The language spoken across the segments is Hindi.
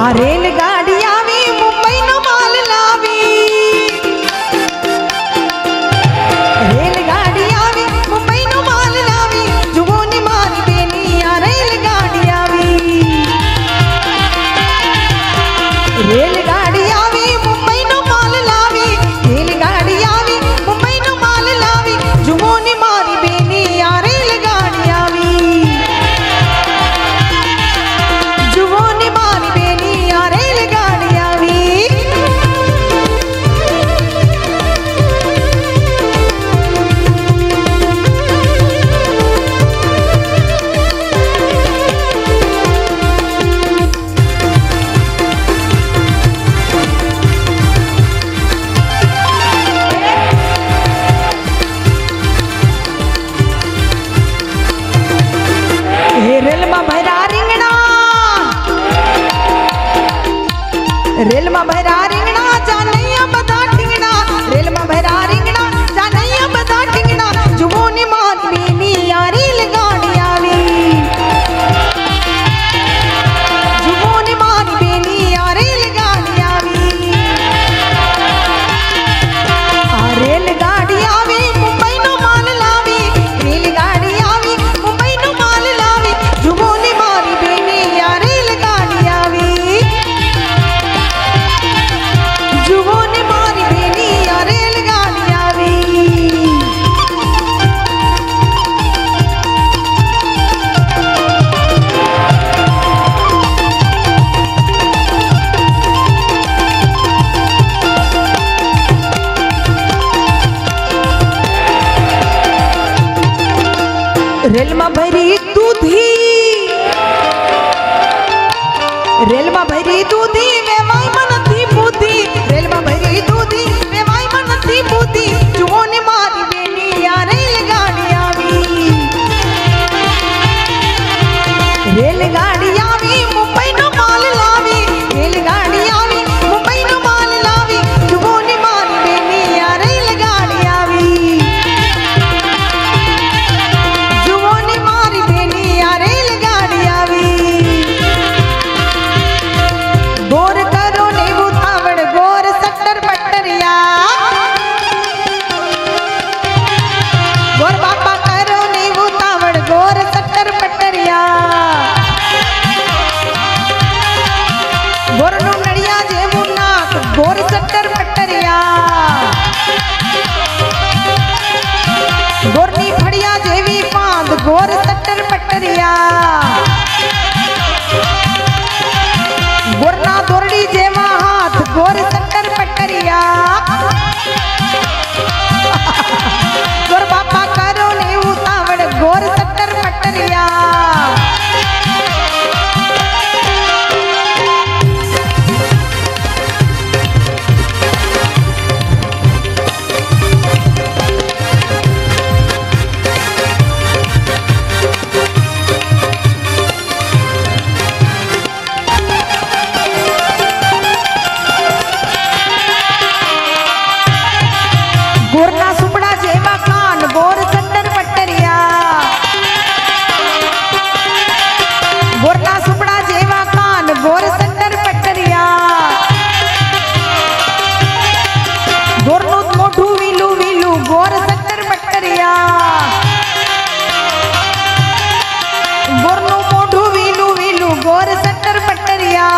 आ रेलगाड़ी आवी मुंबई नो माल लावी रेलगाड़ी आवी मुंबई नो माल लावी जुगोनी मारी बेनी आ रेलगाड़ी आवी रेलगाड़ी आवी मुंबई नो माल लावी रेलगाड़ी आवी मुंबई नो माल लावी जुगोनी मारी बेनी आ रेलगाड़ी आवी जुगोनी मारी बेनी आ रेलगाड़ी आवी रेल में भरा रिंगणा रेल में भरा रिंगणा जानैया बदा ठिंगणा रेल में भरा रिंगणा जानैया बदा ठिंगणा जुगोनी मार बेनी आ रेलगाड़ी आवी जुगोनी मार बेनी आ रेलगाड़ी आवी आ रेलगाड़ी आवी मुंबई नो माल लावी रेलगाड़ी आवी मुंबई नो माल लावी जुगोनी मारी बेनी आ रेलगाड़ी आवी जुगोनी मारी बेनी आ रेलगाड़ी आवी रेल में भरी दूधी रेल में भरी दूधी वेवाई मन थी बुद्धि रेल में भरी दूधी वेवाई मन थी बुद्धि जुगोनी मारी बेनी आ रेलगाड़ी आवी रेलगाड़ी आवी मुंबई नो माल लावी रेलगाड़ी आवी मुंबई नो माल लावी जुगोनी मारी बेनी आ रेलगाड़ी आवी जुगोनी मारी बेनी आ रेलगाड़ी आवी गोर करो ने उतावड़ गोर सट्टर पट्टरिया गोर बापा करो ने उतावड़ गोर सट्टर पट्टरिया गोर नो नड़िया जेवू नाक गोर सट्टर पट्टरिया गोरनी फड़िया जेवी पांद गोर सट्टर पट्टरिया गोरना दोरड़ी जेवा हाथ गोर सट्टर पट्टरिया गोर बापा करो ने उतावड़ गोर सट्टर पट्टरिया गोरना सुपड़ा जेवा कान गोर सट्टर पट्टरिया गोरना सुपड़ा जेवा कान गोर सट्टर पट्टरिया गोरनु मोठू वीलू वीलू गोर सट्टर पट्टरिया गोरनु मोठू वीलू वीलू गोर सट्टर पट्टरिया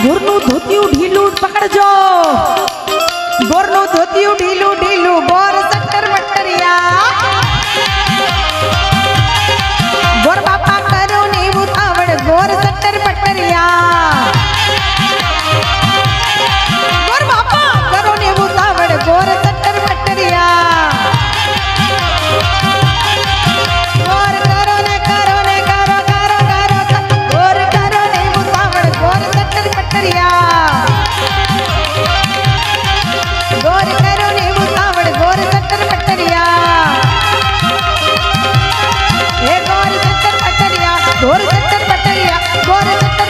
गोरनु धोतिયું ઢીલું પકડજો ગોરનું ધોતિયું ઢીલું ઢીલું ગોર સટ્ટર પટ્ટરિયા ગોર બાપા કરો ને ઉતાવળ ગોર સટ્ટર પટ્ટરિયા ગોર બાપા કરો ને ઉતાવળ ગોર સટ્ટર પટ્ટરિયા ગોર કરો ને કરો ને કરો કરો કરો ગોર કરો ને ઉતાવળ ગોર સટ્ટર પટ્ટરિયા गोर करो ने उतावड़ गोर सट्टर पट्टरिया हे गोर सट्टर पट्टरिया गोर सट्टर पट्टरिया गोर सट्टर